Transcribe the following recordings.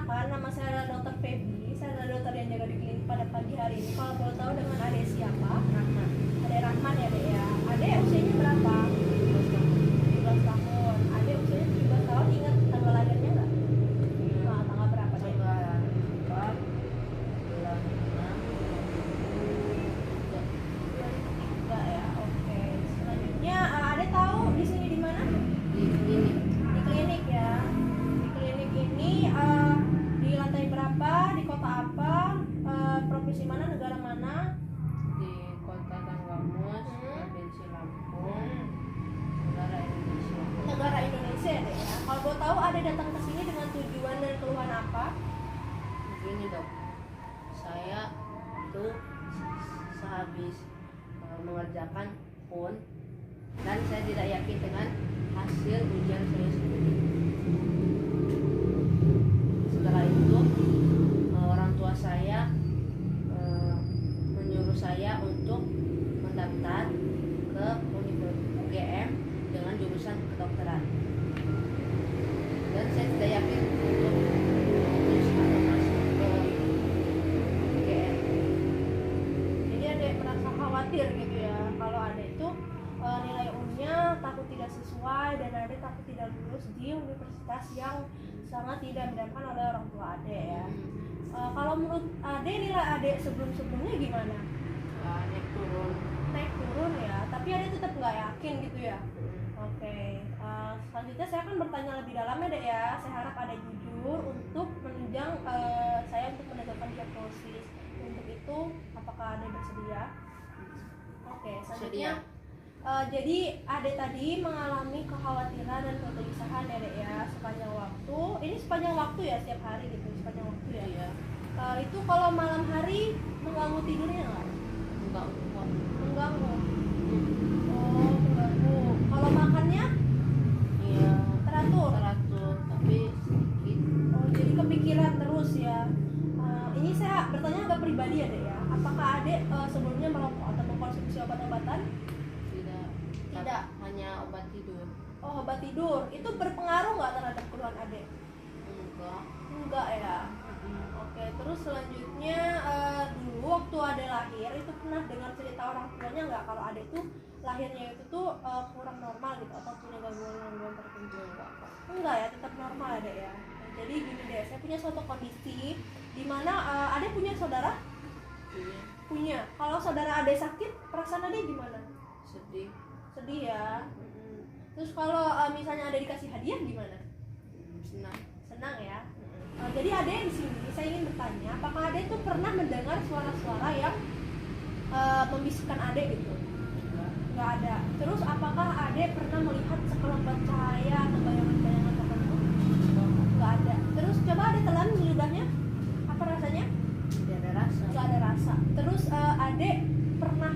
perkenalkan, nama saya adalah Dr. Feby. Saya adalah dokter yang jaga di klinik pada pagi hari ini. Kalau boleh tahu dengan adek siapa? Rahman. Adek Rahman ya dek ya. Adek usianya berapa? 17 tahun. Adek usianya 17 tahun. Ingat tanggal lahirnya nggak? Nah, tanggal berapa dek? Tanggal 4 bulan 6 Enggak ya. Oke. Selanjutnya adek tahu di sini di mana? di klinik Di klinik ya. Di klinik ini di lantai berapa? Di kota apa? Provinsi mana? Negara mana? di Kota Tanggamus, Provinsi Lampung, negara Indonesia. Negara Indonesia ya dek ya. Kalau gue tahu ada datang ke sini dengan tujuan dan keluhan apa? Begini dok, saya itu sehabis mengerjakan pun dan saya tidak yakin dengan hasil ujian saya sendiri. Setelah itu orang tua saya menyuruh saya untuk mendaftar ke UGM dengan jurusan kedokteran. Dan saya tidak yakin untuk lulus atau masuk ke UGM. Jadi adek merasa khawatir gitu ya. Kalau adek itu nilai U-nya takut tidak sesuai dan adek takut tidak lulus di universitas yang sangat tidak didamkan oleh orang tua adek ya. Kalau menurut adek nilai adek sebelum-sebelumnya gimana? Naik turun. Naik turun ya, tapi adek tetap nggak yakin gitu ya. Oke, selanjutnya saya akan bertanya lebih dalam ya dek ya. Saya harap ada jujur untuk menunjang saya untuk menegakkan diagnosis. Untuk itu, apakah adek bersedia? Oke, selanjutnya jadi adek tadi mengalami kekhawatiran dan kegelisahan ya dek ya sepanjang waktu. Ini sepanjang waktu ya, setiap hari gitu, sepanjang waktu ya. Iya. Itu kalau malam hari mengganggu tidurnya nggak? Enggak kok. Mengganggu. Oh, mengganggu. Kalau makannya Iya. teratur. Teratur tapi sedikit. Oh, jadi kepikiran terus ya. Ini saya bertanya agak pribadi ya dek ya. Apakah adek sebelumnya merokok atau mengkonsumsi obat-obatan? Tidak. Tidak. Hanya obat tidur. Oh, obat tidur. Itu berpengaruh nggak terhadap keluhan adek? Enggak. Enggak ya. Oke, terus selanjutnya dulu waktu adek lahir itu pernah dengar cerita orang tuanya nggak kalau adek tuh lahirnya itu tuh kurang normal gitu atau punya gangguan-gangguan tertentu? Enggak ya, tetap normal adek ya. Jadi gini deh, saya punya suatu kondisi di mana adek punya saudara? Iya. Punya. Kalau saudara adek sakit, perasaan adek gimana? Sedih. Sedih ya. Terus kalau misalnya adek dikasih hadiah gimana? Senang. Senang ya. Jadi adek di sini saya ingin bertanya, apakah adek tuh pernah mendengar suara-suara yang membisikkan adek gitu? Enggak. Nggak ada. Terus apakah adek pernah melihat sekelompokan cahaya atau bayangan-bayangan tertentu? Nggak ada. Terus coba adek telan di ludahnya, apa rasanya? Tidak ada rasa. Nggak ada rasa. Terus adek pernah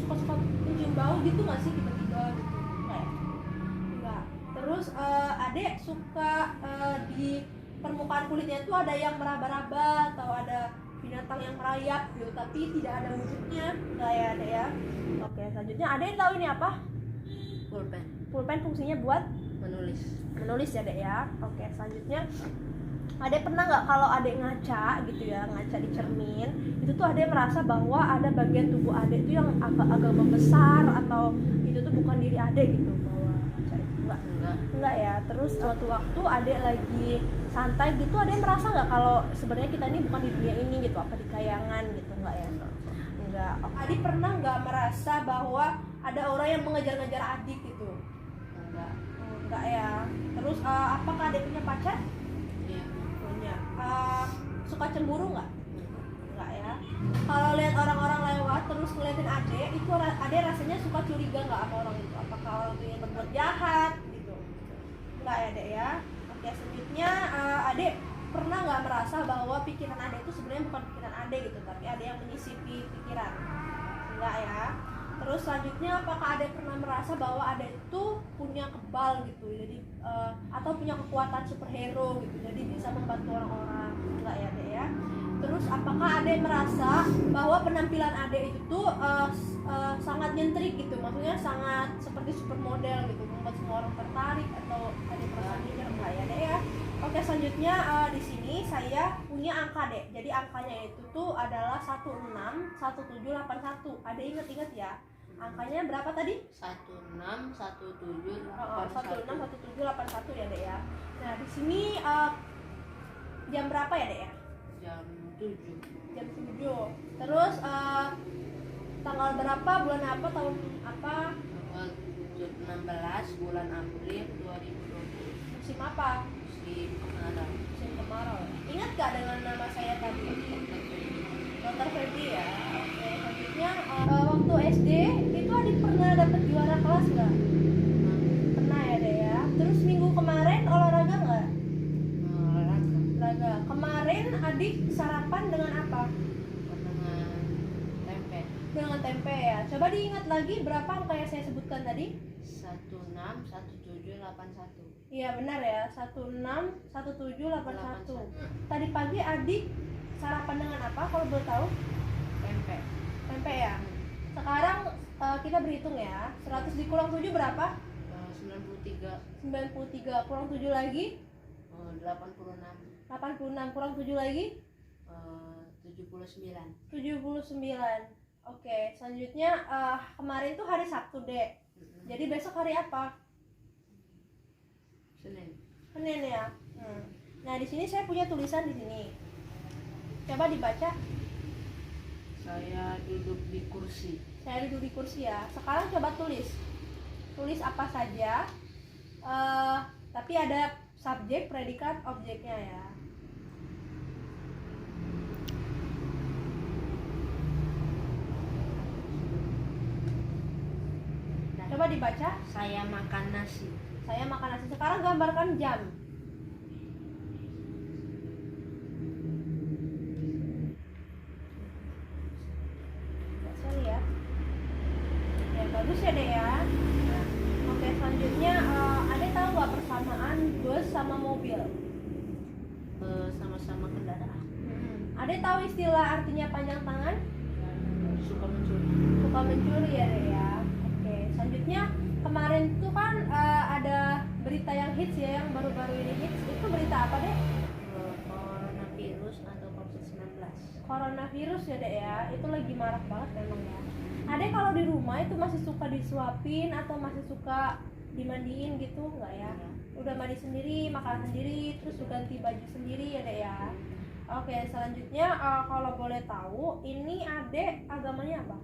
suka-suka mencium bau gitu nggak sih tiba-tiba gitu? Nggak ya? Nggak. Terus adek suka di permukaan kulitnya tuh ada yang meraba-raba atau ada binatang yang merayap gitu, tapi tidak ada wujudnya. Nggak ya adek ya? Oke, selanjutnya adek tahu ini apa? Pulpen. Pulpen fungsinya buat Menulis. ya dek ya. Oke, selanjutnya adek pernah nggak kalau adek ngaca gitu ya, ngaca di cermin itu tuh adek merasa bahwa ada bagian tubuh adek tuh yang agak membesar atau itu tuh bukan diri adek gitu bahwa ngaca itu enggak ya. Terus suatu waktu adek lagi santai gitu adek merasa nggak kalau sebenarnya kita ini bukan di dunia ini gitu, apa di kayangan gitu? Enggak ya? Enggak. Adik pernah nggak merasa bahwa ada orang yang mengejar-ngejar adik gitu? Enggak. Enggak ya. Terus apakah adek punya pacar? Iya. Punya. Suka cemburu nggak? Enggak ya. Kalau lihat orang-orang lewat terus ngeliatin adek, itu adek rasanya suka curiga nggak sama orang itu? Apakah orang itu yang berbuat jahat gitu? Enggak ya dek ya. Oke, selanjutnya adek pernah nggak merasa bahwa pikiran adek itu sebenarnya bukan pikiran adek gitu, tapi ada yang menyisipi pikiran? Enggak ya. Terus selanjutnya apakah adek pernah merasa bahwa adek itu punya kebal gitu, jadi atau punya kekuatan superhero gitu, jadi bisa membantu orang-orang? Enggak ya dek ya. Terus apakah adek merasa bahwa penampilan adek itu tuh sangat nyentrik gitu, maksudnya sangat seperti supermodel gitu, membuat semua orang tertarik, atau adek merasa minder? Enggak ya dek ya. Oke, selanjutnya di sini saya punya angka deh. Jadi angkanya itu tuh adalah 161781. Ada inget-inget ya? Angkanya berapa tadi? 161781. 161781 ya dek ya. Nah di sini jam berapa ya dek ya? Jam 7. Jam 7. Terus tanggal berapa, bulan apa, tahun apa? Tanggal 16 bulan April 2020. Musim apa? Musim kemarau. Musim kemarau. Ingat gak dengan nama saya tadi? Dr. Febri ya. Oke, selanjutnya waktu SD itu adik pernah dapat juara kelas nggak? Pernah ya deh ya. Terus minggu kemarin olahraga nggak? Olahraga. Kemarin adik sarapan dengan apa? Dengan tempe. Dengan tempe ya. Coba diingat lagi berapa angka yang saya sebutkan tadi? 161781. Iya benar ya. 161781. Tadi pagi adik sarapan dengan apa kalau boleh tahu? Tempe. Tempe ya. Sekarang kita berhitung ya. 100 dikurang 7 berapa? 93. 93 kurang 7 lagi 86. 86 kurang 7 lagi 79. 79. Oke, selanjutnya kemarin tuh hari Sabtu dek. Jadi besok hari apa? Senin. Senin ya. Nah di sini saya punya tulisan di sini. Coba dibaca. Saya duduk di kursi. Saya duduk di kursi ya. Sekarang coba tulis. Tulis apa saja. Tapi ada subjek, predikat, objeknya ya. Coba dibaca. Saya makan nasi. Saya makan nasi. Sekarang gambarkan jam. Sorry ya. Ya bagus ya deh ya. Oke, selanjutnya ada tahu nggak persamaan bus sama mobil? Sama-sama kendaraan. Ada tahu istilah artinya panjang tangan? Suka mencuri. Suka mencuri ya deh ya. Oke, selanjutnya kemarin tuh kan ada berita yang hits ya, yang baru-baru ini hits. Itu berita apa deh? Coronavirus atau COVID-19. Coronavirus ya dek ya. Itu lagi marak banget memang ya. Adek kalau di rumah itu masih suka disuapin atau masih suka dimandiin gitu nggak ya? Udah mandi sendiri, makan sendiri, terus ganti baju sendiri ya dek ya. Oke, selanjutnya kalau boleh tahu ini adek agamanya apa?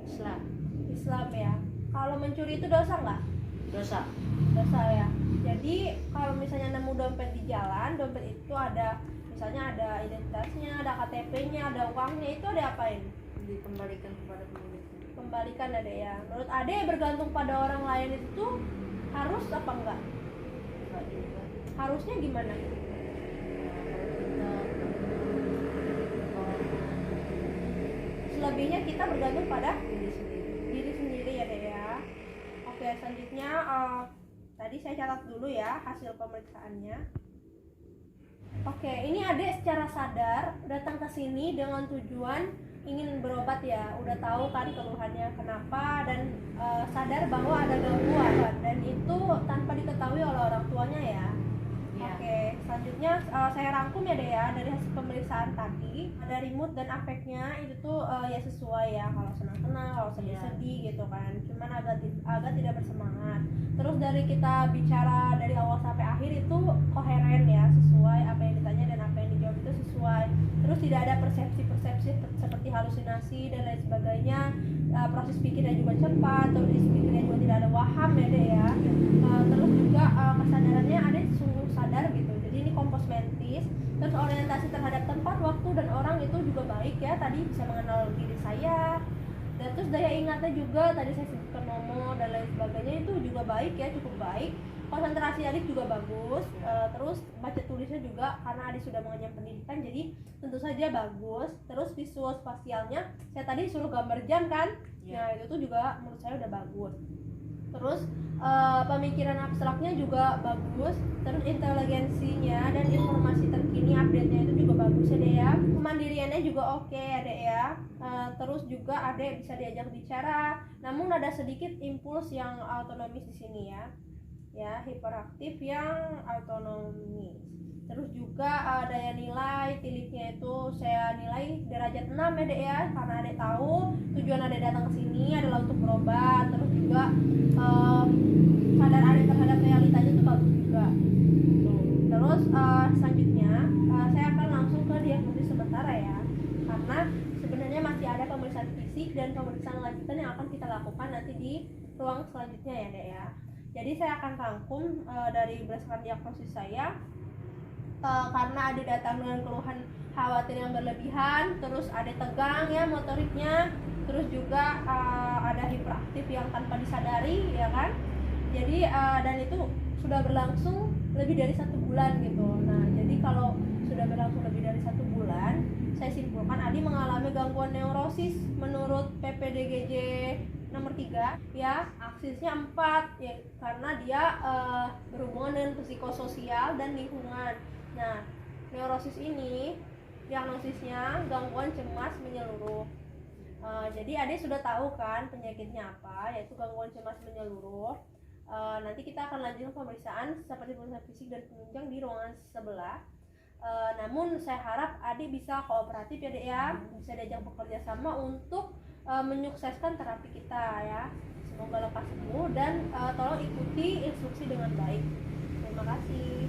Islam. Islam ya. Kalau mencuri itu dosa nggak? Dosa. Dosa ya. Jadi kalau misalnya nemu dompet di jalan, dompet itu ada misalnya ada identitasnya, ada KTP-nya, ada uangnya, itu ada apain? Dikembalikan kepada pemiliknya. Kembalikan ada ya. Menurut Ade bergantung pada orang lain itu harus apa enggak? Enggak juga. Harusnya gimana? Selebihnya kita bergantung pada diri sendiri ya deh ya. Oke, selanjutnya tadi saya catat dulu ya hasil pemeriksaannya. Oke, ini Ade secara sadar datang ke sini dengan tujuan ingin berobat ya. Udah tahu kan keluhannya kenapa dan sadar bahwa ada gangguan dan itu tanpa diketahui oleh orang tuanya ya. Ya. Oke, selanjutnya saya rangkum ya deh ya dari hasil pemeriksaan tadi. Dari mood dan afeknya itu tuh ya sesuai ya, kalau senang-senang, kalau sedih-sedih gitu kan. Cuman agak tidak bersemangat. Terus dari kita bicara dari awal sampai akhir itu koheren ya, sesuai apa yang ditanya dan apa yang dijawab itu sesuai. Terus tidak ada persepsi-persepsi seperti halusinasi dan lain sebagainya. Proses pikirnya juga cepat, terus isi pikirnya juga tidak ada waham ya deh ya. Terus juga kesadarannya ada sungguh sadar gitu. Jadi ini kompos mentis. Terus orientasi terhadap tempat, waktu dan orang itu juga baik ya. Tadi bisa mengenal diri saya. Dan terus daya ingatnya juga tadi saya sebutkan nomor dan lain sebagainya itu juga baik ya, cukup baik. Konsentrasi adik juga bagus. Terus baca tulisnya juga karena adik sudah mengenyam pendidikan jadi tentu saja bagus. Terus visual spasialnya saya tadi suruh gambar jam kan. Nah itu tuh juga menurut saya udah bagus. Terus pemikiran abstraknya juga bagus. Terus inteligensinya dan informasi terkini update-nya itu juga bagus ya dek ya. Kemandiriannya juga oke ya dek ya. Terus juga adek bisa diajak bicara, namun ada sedikit impuls yang autonomis di sini ya. Ya, hiperaktif yang autonomis. Terus juga daya nilai tilipnya itu saya nilai derajat 6 ya Dek ya, karena Adek tahu tujuan Adek datang ke sini adalah untuk berobat. Terus juga sadar Adek terhadap realitanya itu bagus juga. Terus selanjutnya saya akan langsung ke diagnosis sementara ya, karena sebenarnya masih ada pemeriksaan fisik dan pemeriksaan lanjutan yang akan kita lakukan nanti di ruang selanjutnya ya Dek ya. Jadi saya akan rangkum dari berdasarkan diagnosis saya, karena ada datang dengan keluhan khawatir yang berlebihan, terus ada tegang ya motoriknya, terus juga ada hiperaktif yang tanpa disadari ya kan. Jadi dan itu sudah berlangsung lebih dari 1 bulan gitu. Nah jadi kalau sudah berlangsung lebih dari 1 bulan, saya simpulkan Adi mengalami gangguan neurosis menurut PPDGJ nomor 3 ya, aksisnya 4 ya, karena dia berhubungan dengan psikososial dan lingkungan. Nah neurosis ini diagnosisnya gangguan cemas menyeluruh. Jadi Ade sudah tahu kan penyakitnya apa, yaitu gangguan cemas menyeluruh. Nanti kita akan lanjutkan pemeriksaan seperti pemeriksaan fisik dan penunjang di ruangan sebelah. Namun saya harap Ade bisa kooperatif ya Dek ya, bisa diajak bekerja sama untuk menyukseskan terapi kita ya. Semoga lekas sembuh dan tolong ikuti instruksi dengan baik. Terima kasih.